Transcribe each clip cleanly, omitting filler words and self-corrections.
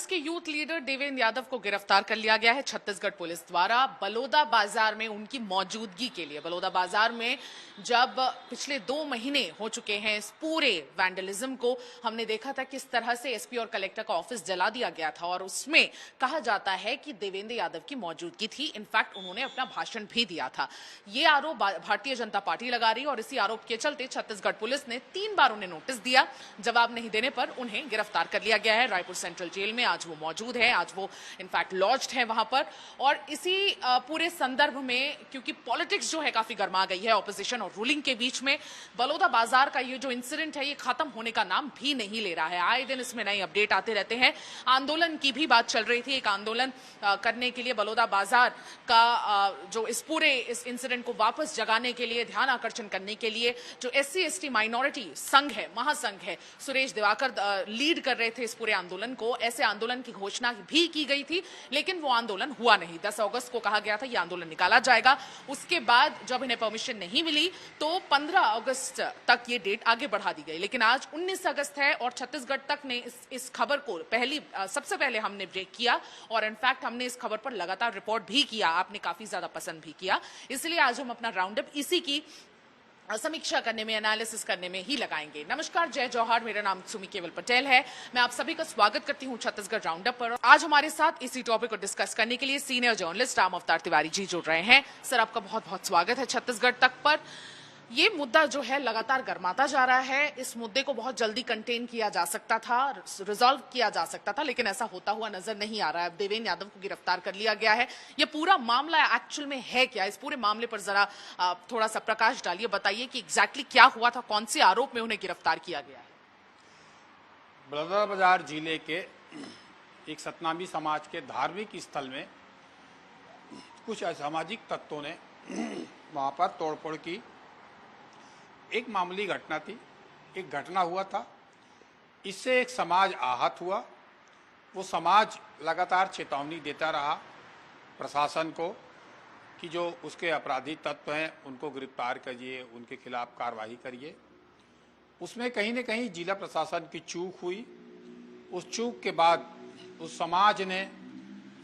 कांग्रेस के youth leader Devendra Yadav को गिरफ्तार कर लिया गया है छत्तीसगढ़ पुलिस द्वारा बलौदा बाजार में उनकी मौजूदगी के लिए। बलौदा बाजार में जब पिछले 2 महीने हो चुके हैं इस पूरे वैंडलिज्म को, हमने देखा था किस तरह से एसपी और कलेक्टर का ऑफिस जला दिया गया था और उसमें कहा जाता है कि देवेंद्र यादव की मौजूदगी थी। इनफैक्ट उन्होंने अपना भाषण भी दिया था। ये आरोप भारतीय जनता पार्टी लगा रही है और इसी आरोप के चलते छत्तीसगढ़ पुलिस ने 3 बार उन्हें नोटिस दिया। जवाब नहीं देने पर उन्हें गिरफ्तार कर लिया गया है। रायपुर सेंट्रल जेल में आज वो मौजूद है, आज वो इनफैक्ट लॉज्ड है वहां पर। और इसी पूरे संदर्भ में क्योंकि पॉलिटिक्स जो है काफी गर्मा गई है ऑपोजिशन और रूलिंग के बीच में, बलौदा बाजार का ये जो इंसिडेंट है ये खत्म होने का नाम भी नहीं ले रहा है। आए दिन इसमें नए अपडेट आते रहते हैं। आंदोलन की भी बात चल रही थी, एक आंदोलन करने के लिए बलौदा बाजार का जो इस पूरे इस इंसिडेंट को वापस जगाने के लिए, ध्यान आकर्षण करने के लिए जो SC ST माइनॉरिटी संघ है, महासंघ है, सुरेश दिवाकर लीड कर रहे थे इस पूरे आंदोलन को। ऐसे आंदोलन की घोषणा भी की गई थी लेकिन वो आंदोलन हुआ नहीं। 10 अगस्त को कहा गया था ये आंदोलन निकाला जाएगा। उसके बाद जब इन्हें परमिशन नहीं मिली तो 15 अगस्त तक ये डेट आगे बढ़ा दी गई। लेकिन आज 19 अगस्त है और छत्तीसगढ़ तक ने इस खबर को सबसे पहले हमने ब्रेक किया और इनफैक्ट हमने इस खबर पर लगातार रिपोर्ट भी किया। आपने काफी ज्यादा पसंद भी किया, इसलिए आज हम अपना राउंड अप इसी की समीक्षा करने में, एनालिसिस करने में ही लगाएंगे। नमस्कार, जय जौहर, मेरा नाम सुमी केवल पटेल है। मैं आप सभी का स्वागत करती हूं छत्तीसगढ़ राउंडअप पर। आज हमारे साथ इसी टॉपिक को डिस्कस करने के लिए सीनियर जर्नलिस्ट राम अवतार तिवारी जी जुड़ रहे हैं। सर, आपका बहुत बहुत स्वागत है छत्तीसगढ़ तक पर। ये मुद्दा जो है लगातार गर्माता जा रहा है। इस मुद्दे को बहुत जल्दी कंटेन किया जा सकता था, रिजॉल्व किया जा सकता था, लेकिन ऐसा होता हुआ नजर नहीं आ रहा है। अब देवेंद्र यादव को गिरफ्तार कर लिया गया है। ये पूरा मामला एक्चुअल में है क्या? इस पूरे मामले पर जरा थोड़ा सा प्रकाश डालिए, बताइए कि एग्जैक्टली क्या हुआ था, कौन से आरोप में उन्हें गिरफ्तार किया गया है। बलौदा बाजार जिले के एक सतनामी समाज के धार्मिक स्थल में कुछ असामाजिक तत्वों ने वहां पर तोड़फोड़ की। एक मामूली घटना थी, एक घटना हुआ था, इससे एक समाज आहत हुआ। वो समाज लगातार चेतावनी देता रहा प्रशासन को कि जो उसके अपराधी तत्व हैं उनको गिरफ्तार करिए, उनके खिलाफ कार्रवाई करिए। उसमें कहीं न कहीं जिला प्रशासन की चूक हुई। उस चूक के बाद उस समाज ने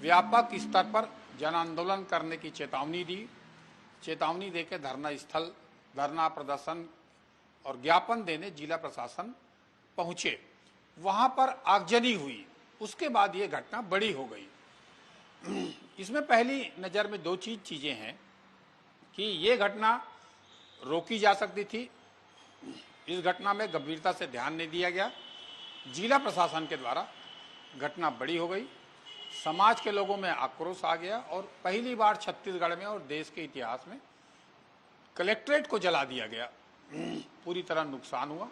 व्यापक स्तर पर जन आंदोलन करने की चेतावनी दी। चेतावनी देकर धरना प्रदर्शन और ज्ञापन देने जिला प्रशासन पहुंचे। वहां पर आगजनी हुई। उसके बाद ये घटना बड़ी हो गई। इसमें पहली नज़र में 2 चीजें हैं कि ये घटना रोकी जा सकती थी। इस घटना में गंभीरता से ध्यान नहीं दिया गया। जिला प्रशासन के द्वारा घटना बड़ी हो गई। समाज के लोगों में आक्रोश आ गया और पहली बार छत्तीसगढ़ में और देश के इतिहास में कलेक्ट्रेट को जला दिया गया। पूरी तरह नुकसान हुआ।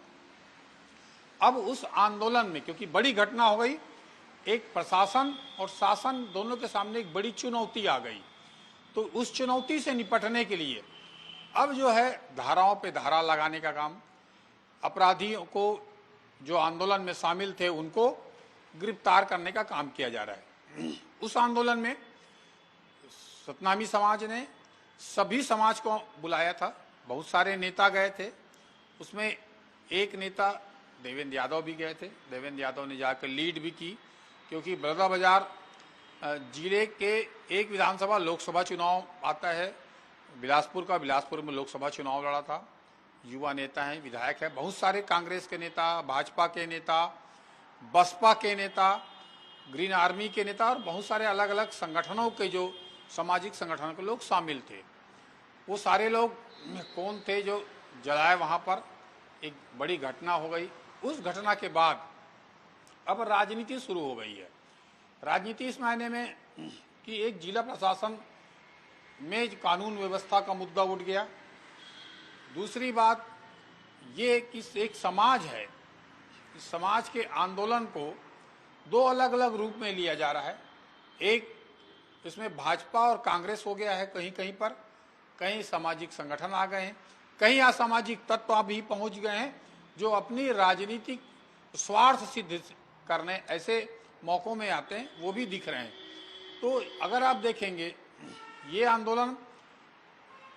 अब उस आंदोलन में क्योंकि बड़ी घटना हो गई, एक प्रशासन और शासन दोनों के सामने एक बड़ी चुनौती आ गई। तो उस चुनौती से निपटने के लिए अब जो है धाराओं पे धारा लगाने का काम, अपराधियों को जो आंदोलन में शामिल थे उनको गिरफ्तार करने का काम किया जा रहा है। उस आंदोलन में सतनामी समाज ने सभी समाज को बुलाया था। बहुत सारे नेता गए थे। उसमें एक नेता देवेंद्र यादव भी गए थे। देवेंद्र यादव ने जाकर लीड भी की क्योंकि बलौदा बाजार जिले के एक विधानसभा लोकसभा चुनाव आता है बिलासपुर में लोकसभा चुनाव लड़ा था। युवा नेता हैं, विधायक है, बहुत सारे कांग्रेस के नेता, भाजपा के नेता, बसपा के नेता, ग्रीन आर्मी के नेता और बहुत सारे अलग अलग संगठनों के जो सामाजिक संगठनों के लोग शामिल थे। वो सारे लोग कौन थे जो जलाए? वहाँ पर एक बड़ी घटना हो गई। उस घटना के बाद अब राजनीति शुरू हो गई है। राजनीति इस मायने में कि एक जिला प्रशासन में कानून व्यवस्था का मुद्दा उठ गया। दूसरी बात ये कि एक समाज है, इस समाज के आंदोलन को 2 अलग अलग रूप में लिया जा रहा है। एक इसमें भाजपा और कांग्रेस हो गया है कहीं कहीं पर, कहीं सामाजिक संगठन आ गए हैं, कहीं असामाजिक तत्व भी पहुंच गए हैं जो अपनी राजनीतिक स्वार्थ सिद्ध करने ऐसे मौकों में आते हैं, वो भी दिख रहे हैं। तो अगर आप देखेंगे ये आंदोलन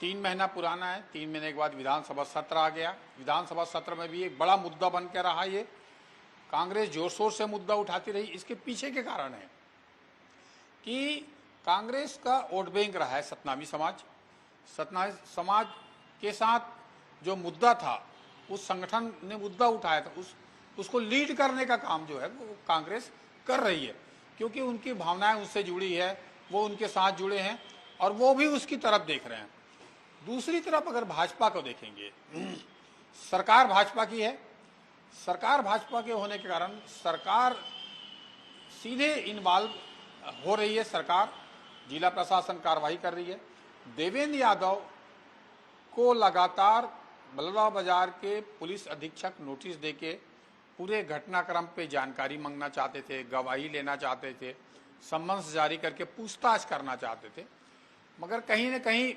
3 महीना पुराना है। 3 महीने के बाद विधानसभा सत्र आ गया। विधानसभा सत्र में भी एक बड़ा मुद्दा बन के रहा ये कांग्रेस जोर शोर से मुद्दा उठाती रही। इसके पीछे के कारण है कि कांग्रेस का वोट बैंक रहा है सतनामी समाज। सतनामी समाज के साथ जो मुद्दा था, उस संगठन ने मुद्दा उठाया था, उसको लीड करने का काम जो है वो कांग्रेस कर रही है, क्योंकि उनकी भावनाएं उससे जुड़ी है, वो उनके साथ जुड़े हैं और वो भी उसकी तरफ देख रहे हैं। दूसरी तरफ अगर भाजपा को देखेंगे, सरकार भाजपा की है। सरकार भाजपा के होने के कारण सरकार सीधे इन्वॉल्व हो रही है। सरकार, जिला प्रशासन कार्रवाई कर रही है। देवेंद्र यादव को लगातार बलौदाबाजार के पुलिस अधीक्षक नोटिस देके पूरे घटनाक्रम पे जानकारी मांगना चाहते थे, गवाही लेना चाहते थे, सम्मन्स जारी करके पूछताछ करना चाहते थे, मगर कहीं न कहीं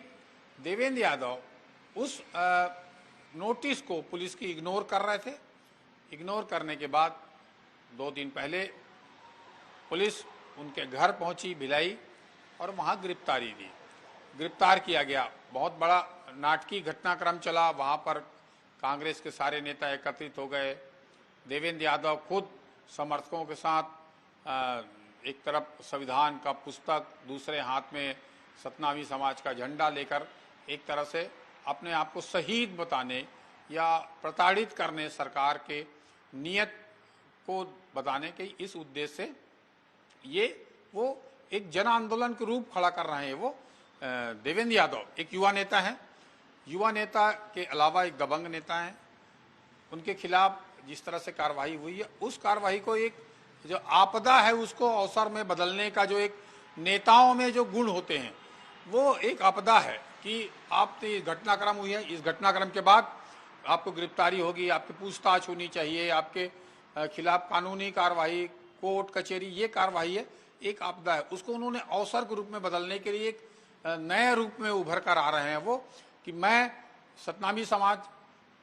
देवेंद्र यादव उस नोटिस को पुलिस की इग्नोर कर रहे थे। इग्नोर करने के बाद 2 दिन पहले पुलिस उनके घर पहुंची भिलाई और वहां गिरफ्तारी दी। गिरफ्तार किया गया। बहुत बड़ा नाटकीय घटनाक्रम चला। वहां पर कांग्रेस के सारे नेता एकत्रित हो गए। देवेंद्र यादव खुद समर्थकों के साथ एक तरफ संविधान का पुस्तक, दूसरे हाथ में सतनामी समाज का झंडा लेकर एक तरह से अपने आप को शहीद बताने या प्रताड़ित करने सरकार के नियत को बताने के इस उद्देश्य से ये वो एक जन आंदोलन के रूप खड़ा कर रहे हैं। वो देवेंद्र यादव एक युवा नेता हैं। युवा नेता के अलावा एक दबंग नेता हैं। उनके खिलाफ जिस तरह से कार्रवाई हुई है, उस कार्रवाई को एक जो आपदा है उसको अवसर में बदलने का जो एक नेताओं में जो गुण होते हैं, वो एक आपदा है कि आपने घटनाक्रम हुई है, इस घटनाक्रम के बाद आपको गिरफ्तारी होगी, आपकी पूछताछ होनी चाहिए, आपके खिलाफ कानूनी कार्रवाई, कोर्ट कचहरी, ये कार्रवाई है, एक आपदा है। उसको उन्होंने अवसर के रूप में बदलने के लिए एक नए रूप में उभर कर आ रहे हैं वो, कि मैं सतनामी समाज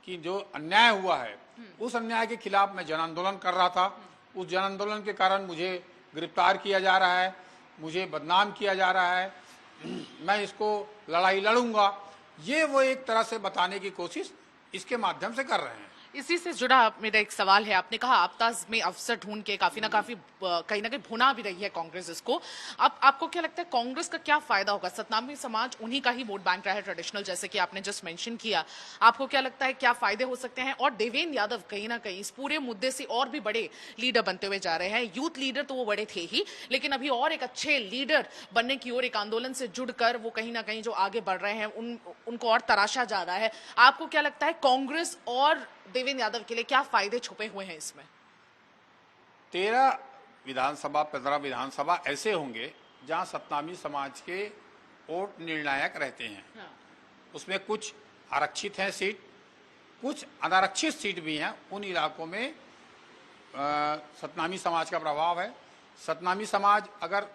की जो अन्याय हुआ है उस अन्याय के खिलाफ मैं जन आंदोलन कर रहा था। उस जन आंदोलन के कारण मुझे गिरफ्तार किया जा रहा है, मुझे बदनाम किया जा रहा है, मैं इसको लड़ाई लड़ूंगा। ये वो एक तरह से बताने की कोशिश इसके माध्यम से कर रहे हैं। इसी से जुड़ा मेरा एक सवाल है। आपने कहा आपदा में अवसर ढूंढ के काफी ना कहीं भुना भी रही है कांग्रेस इसको। अब आपको क्या लगता है कांग्रेस का क्या फायदा होगा? सतनामी समाज उन्हीं का ही वोट बैंक रहा है ट्रेडिशनल, जैसे कि आपने जस्ट मेंशन किया। आपको क्या लगता है क्या फायदे हो सकते हैं? और देवेंद्र यादव कहीं ना कहीं इस पूरे मुद्दे से और भी बड़े लीडर बनते हुए जा रहे हैं। यूथ लीडर तो वो बड़े थे ही, लेकिन अभी और एक अच्छे लीडर बनने की ओर एक आंदोलन से जुड़कर वो कहीं ना कहीं जो आगे बढ़ रहे हैं उनको और तराशा जा रहा है। आपको क्या लगता है कांग्रेस और देवेंद्र यादव के लिए क्या फायदे छुपे हुए हैं इसमें? 13 विधानसभा 15 विधानसभा ऐसे होंगे जहां सतनामी समाज के वोट निर्णायक रहते हैं। हाँ। उसमें कुछ आरक्षित हैं सीट, कुछ अनारक्षित सीट भी हैं। उन इलाकों में सतनामी समाज का प्रभाव है। सतनामी समाज अगर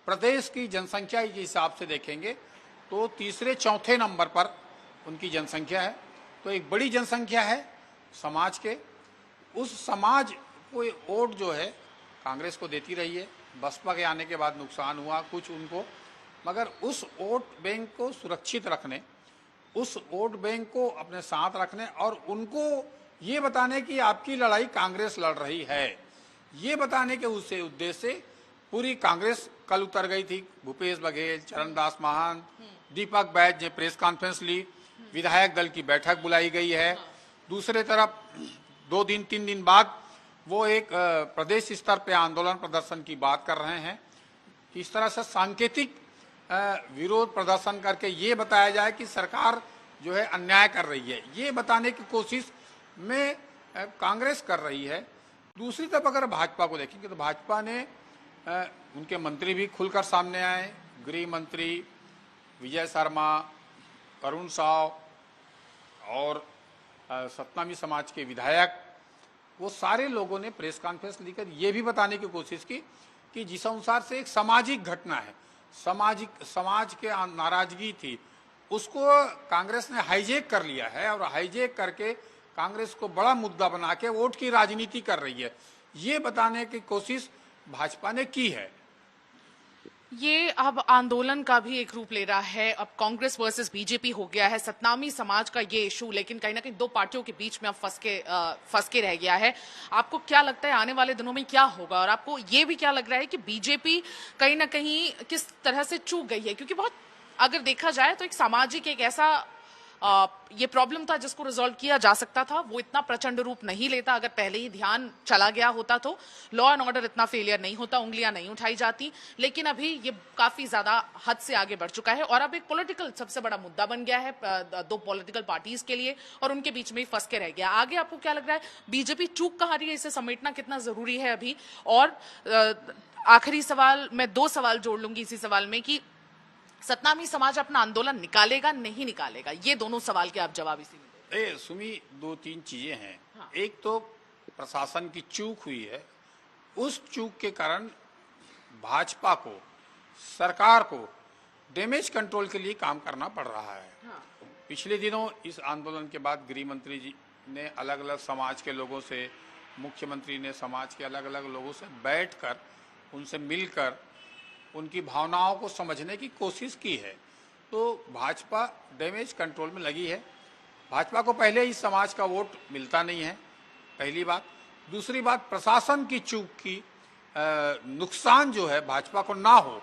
प्रदेश की जनसंख्या के हिसाब से देखेंगे तो तीसरे चौथे नंबर पर उनकी जनसंख्या है। तो एक बड़ी जनसंख्या है समाज के। उस समाज को वोट जो है कांग्रेस को देती रही है। बसपा के आने के बाद नुकसान हुआ कुछ उनको, मगर उस वोट बैंक को सुरक्षित रखने, उस वोट बैंक को अपने साथ रखने और उनको ये बताने की आपकी लड़ाई कांग्रेस लड़ रही है, ये बताने के उससे उद्देश्य से पूरी कांग्रेस कल उतर गई थी। भूपेश बघेल, चरणदास महंत, दीपक बैज ने प्रेस कॉन्फ्रेंस ली, विधायक दल की बैठक बुलाई गई है। दूसरे तरफ 2 दिन 3 दिन बाद वो एक प्रदेश स्तर पे आंदोलन प्रदर्शन की बात कर रहे हैं। इस तरह से सांकेतिक विरोध प्रदर्शन करके ये बताया जाए कि सरकार जो है अन्याय कर रही है, ये बताने की कोशिश में कांग्रेस कर रही है। दूसरी तरफ अगर भाजपा को देखेंगे तो भाजपा ने उनके मंत्री भी खुलकर सामने आए। गृह मंत्री विजय शर्मा, अरुण साव और सतनामी समाज के विधायक, वो सारे लोगों ने प्रेस कॉन्फ्रेंस लेकर ये भी बताने की कोशिश की कि जिस अनुसार से एक सामाजिक घटना है, समाज के नाराजगी थी, उसको कांग्रेस ने हाईजैक कर लिया है और हाईजैक करके कांग्रेस को बड़ा मुद्दा बना के वोट की राजनीति कर रही है, ये बताने की कोशिश भाजपा ने की है। ये अब आंदोलन का भी एक रूप ले रहा है। अब कांग्रेस वर्सेस बीजेपी हो गया है, सतनामी समाज का ये इशू, लेकिन कहीं ना कहीं दो पार्टियों के बीच में अब फंस के रह गया है। आपको क्या लगता है आने वाले दिनों में क्या होगा, और आपको ये भी क्या लग रहा है कि बीजेपी कहीं ना कहीं किस तरह से चूक गई है? क्योंकि बहुत अगर देखा जाए तो एक सामाजिक एक ऐसा ये प्रॉब्लम था जिसको रिजॉल्व किया जा सकता था, वो इतना प्रचंड रूप नहीं लेता। अगर पहले ही ध्यान चला गया होता तो लॉ एंड ऑर्डर इतना फेलियर नहीं होता, उंगलियां नहीं उठाई जाती। लेकिन अभी ये काफी ज्यादा हद से आगे बढ़ चुका है और अब एक पॉलिटिकल सबसे बड़ा मुद्दा बन गया है दो पॉलिटिकल पार्टीज के लिए, और उनके बीच में ही फंस के रह गया। आगे आपको क्या लग रहा है, बीजेपी चूक कहाँ रही है, इसे समेटना कितना जरूरी है अभी? और आखिरी सवाल, मैं दो सवाल जोड़ लूंगी इसी सवाल में, कि सतनामी समाज अपना आंदोलन निकालेगा नहीं निकालेगा, ये दोनों सवाल के आप जवाब इसी में दें। सुमी, दो तीन चीजें हैं। हाँ। एक तो प्रशासन की चूक हुई है, उस चूक के कारण भाजपा को, सरकार को डैमेज कंट्रोल के लिए काम करना पड़ रहा है। हाँ। पिछले दिनों इस आंदोलन के बाद गृह मंत्री जी ने अलग अलग समाज के लोगों से, मुख्यमंत्री ने समाज के अलग अलग लोगों से बैठकर, उनसे मिलकर उनकी भावनाओं को समझने की कोशिश की है। तो भाजपा डैमेज कंट्रोल में लगी है। भाजपा को पहले इस समाज का वोट मिलता नहीं है, पहली बात। दूसरी बात, प्रशासन की चूक की नुकसान जो है भाजपा को ना हो,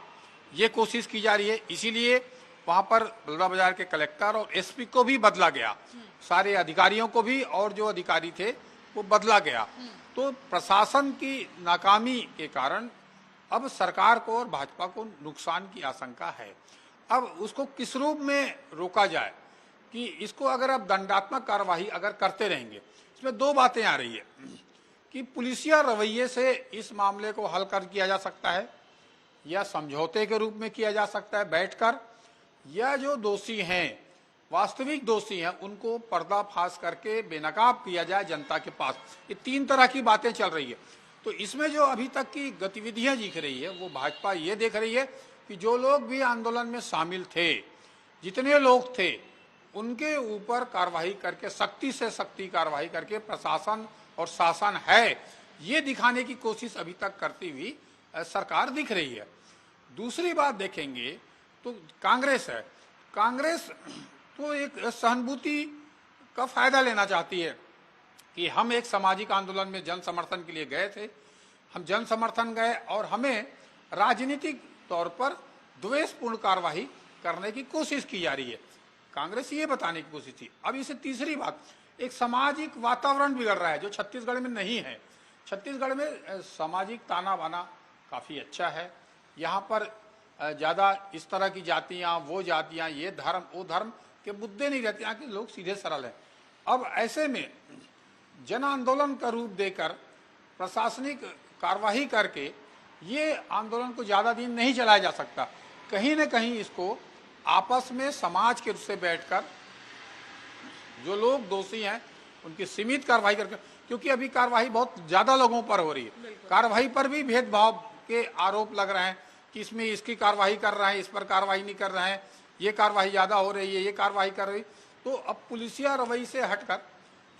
ये कोशिश की जा रही है। इसीलिए वहाँ पर बलौदा बाजार के कलेक्टर और एसपी को भी बदला गया, सारे अधिकारियों को भी, और जो अधिकारी थे वो बदला गया। तो प्रशासन की नाकामी के कारण अब सरकार को और भाजपा को नुकसान की आशंका है। अब उसको किस रूप में रोका जाए, कि इसको अगर अब दंडात्मक कार्यवाही अगर करते रहेंगे, इसमें दो बातें आ रही है कि पुलिसिया रवैये से इस मामले को हल कर किया जा सकता है, या समझौते के रूप में किया जा सकता है बैठकर, या जो दोषी हैं, वास्तविक दोषी हैं, उनको पर्दाफाश करके बेनकाब किया जाए जनता के पास। ये तीन तरह की बातें चल रही है। तो इसमें जो अभी तक की गतिविधियां दिख रही है, वो भाजपा ये देख रही है कि जो लोग भी आंदोलन में शामिल थे, जितने लोग थे, उनके ऊपर कार्रवाई करके, सख्ती से सख्ती कार्रवाई करके प्रशासन और शासन है, ये दिखाने की कोशिश अभी तक करती हुई सरकार दिख रही है। दूसरी बात देखेंगे तो कांग्रेस है। कांग्रेस तो एक सहानुभूति का फायदा लेना चाहती है कि हम एक सामाजिक आंदोलन में जन समर्थन के लिए गए थे, हम जन समर्थन गए और हमें राजनीतिक तौर पर द्वेषपूर्ण कार्रवाई करने की कोशिश की जा रही है। कांग्रेस ये बताने की कोशिश थी। अब इसे तीसरी बात, एक सामाजिक वातावरण बिगड़ रहा है जो छत्तीसगढ़ में नहीं है। छत्तीसगढ़ में सामाजिक ताना बाना काफ़ी अच्छा है। यहाँ पर ज़्यादा इस तरह की जातियाँ, वो जातियाँ, ये धर्म, वो धर्म के मुद्दे नहीं रहते। यहाँ के लोग सीधे सरल हैं। अब ऐसे में जन आंदोलन का रूप देकर, प्रशासनिक कार्यवाही करके ये आंदोलन को ज़्यादा दिन नहीं चलाया जा सकता। कहीं न कहीं इसको आपस में समाज के रूप से बैठकर जो लोग दोषी हैं उनकी सीमित कार्रवाई करके, क्योंकि अभी कार्रवाई बहुत ज़्यादा लोगों पर हो रही है। कार्रवाई पर भी भेदभाव के आरोप लग रहे हैं कि इसमें इसकी कार्रवाई कर रहे हैं, इस पर कार्रवाई नहीं कर रहे हैं, ये कार्रवाई ज़्यादा हो रही है, ये कार्रवाई कर रही। तो अब पुलिसिया रवैये से हटकर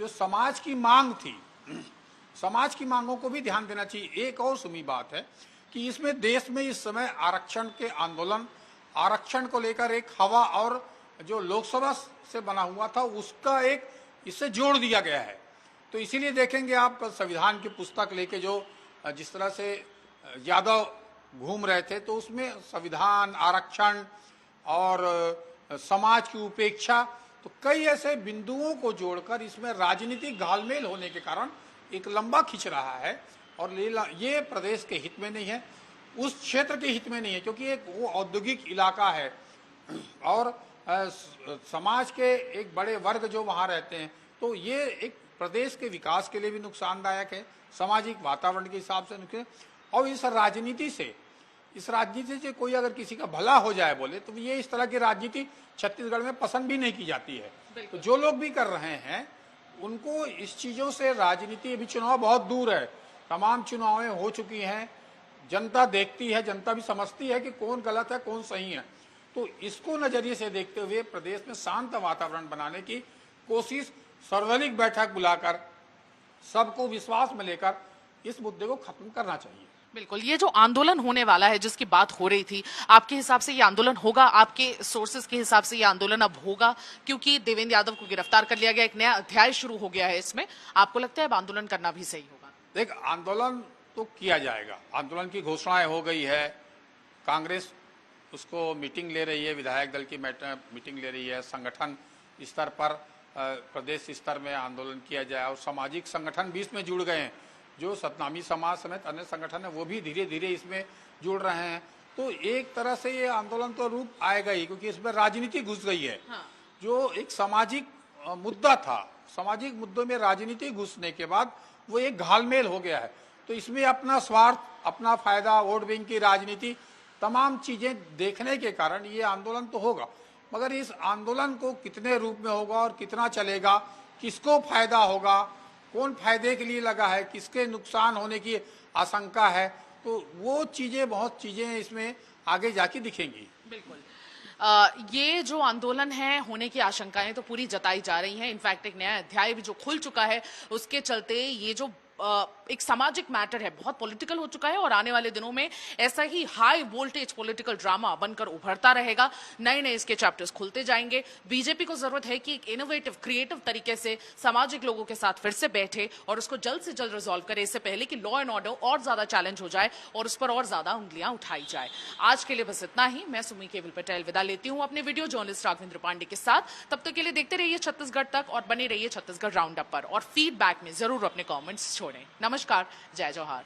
जो समाज की मांग थी, समाज की मांगों को भी ध्यान देना चाहिए। एक और सुमी बात है कि इसमें देश में इस समय आरक्षण के आंदोलन, आरक्षण को लेकर एक हवा, और जो लोकसभा से बना हुआ था उसका एक इससे जोड़ दिया गया है। तो इसीलिए देखेंगे आप संविधान की पुस्तक लेके जो जिस तरह से यादव घूम रहे थे, तो उसमें संविधान, आरक्षण और समाज की उपेक्षा, तो कई ऐसे बिंदुओं को जोड़कर इसमें राजनीतिक घालमेल होने के कारण एक लंबा खिंच रहा है। और ये प्रदेश के हित में नहीं है, उस क्षेत्र के हित में नहीं है, क्योंकि एक वो औद्योगिक इलाका है और समाज के एक बड़े वर्ग जो वहाँ रहते हैं। तो ये एक प्रदेश के विकास के लिए भी नुकसानदायक है, सामाजिक वातावरण के हिसाब से नुकसान। और इस राजनीति से कोई अगर किसी का भला हो जाए बोले, तो ये इस तरह की राजनीति छत्तीसगढ़ में पसंद भी नहीं की जाती है। तो जो लोग भी कर रहे हैं उनको इस चीज़ों से राजनीति, अभी चुनाव बहुत दूर है, तमाम चुनावें हो चुकी हैं, जनता देखती है, जनता भी समझती है कि कौन गलत है कौन सही है। तो इसको नजरिए से देखते हुए प्रदेश में शांत वातावरण बनाने की कोशिश, सर्वदलीय बैठक बुलाकर सबको विश्वास में लेकर इस मुद्दे को खत्म करना चाहिए। बिल्कुल, ये जो आंदोलन होने वाला है जिसकी बात हो रही थी, आपके हिसाब से ये आंदोलन होगा? आपके सोर्सेज के हिसाब से ये आंदोलन अब होगा, क्योंकि देवेंद्र यादव को गिरफ्तार कर लिया गया, एक नया अध्याय शुरू हो गया है इसमें। आपको लगता है अब आंदोलन करना भी सही होगा? देख, आंदोलन तो किया जाएगा, आंदोलन की घोषणाएं हो गई है, कांग्रेस उसको मीटिंग ले रही है, विधायक दल की मीटिंग ले रही है, संगठन स्तर पर प्रदेश स्तर में आंदोलन किया जाए और सामाजिक संगठन भी इसमें जुड़ गए हैं। जो सतनामी समाज समेत अन्य संगठन है वो भी धीरे धीरे इसमें जुड़ रहे हैं। तो एक तरह से ये आंदोलन तो रूप आएगा ही, क्योंकि इसमें राजनीति घुस गई है। हाँ। जो एक सामाजिक मुद्दा था, सामाजिक मुद्दों में राजनीति घुसने के बाद वो एक घालमेल हो गया है। तो इसमें अपना स्वार्थ, अपना फायदा, वोट बैंक की राजनीति, तमाम चीजें देखने के कारण ये आंदोलन तो होगा, मगर इस आंदोलन को कितने रूप में होगा और कितना चलेगा, किसको फायदा होगा, कौन फायदे के लिए लगा है, किसके नुकसान होने की आशंका है, तो वो चीजें, बहुत चीजें इसमें आगे जाके दिखेंगी। बिल्कुल। ये जो आंदोलन है होने की आशंकाएं तो पूरी जताई जा रही हैं। इनफैक्ट एक नया अध्याय भी जो खुल चुका है, उसके चलते ये जो एक सामाजिक मैटर है, बहुत पॉलिटिकल हो चुका है और आने वाले दिनों में ऐसा ही हाई वोल्टेज पॉलिटिकल ड्रामा बनकर उभरता रहेगा। नए नए इसके चैप्टर्स खुलते जाएंगे। बीजेपी को जरूरत है कि एक इनोवेटिव, क्रिएटिव तरीके से सामाजिक लोगों के साथ फिर से बैठे और उसको जल्द से जल्द रिजॉल्व करे, इससे पहले कि लॉ एंड ऑर्डर और ज्यादा चैलेंज हो जाए और उस पर और ज्यादा उंगलियां उठाई जाए। आज के लिए बस इतना ही। मैं सुमी केवल पटेल विदा लेती हूँ अपने वीडियो जर्नलिस्ट राघवेंद्र पांडे के साथ। तब तक के लिए देखते रहिए छत्तीसगढ़ तक और बने रहिए छत्तीसगढ़ राउंड अप पर, और फीडबैक में जरूर अपने कॉमेंट्स छोड़ें। नमस्कार, जय जौहार।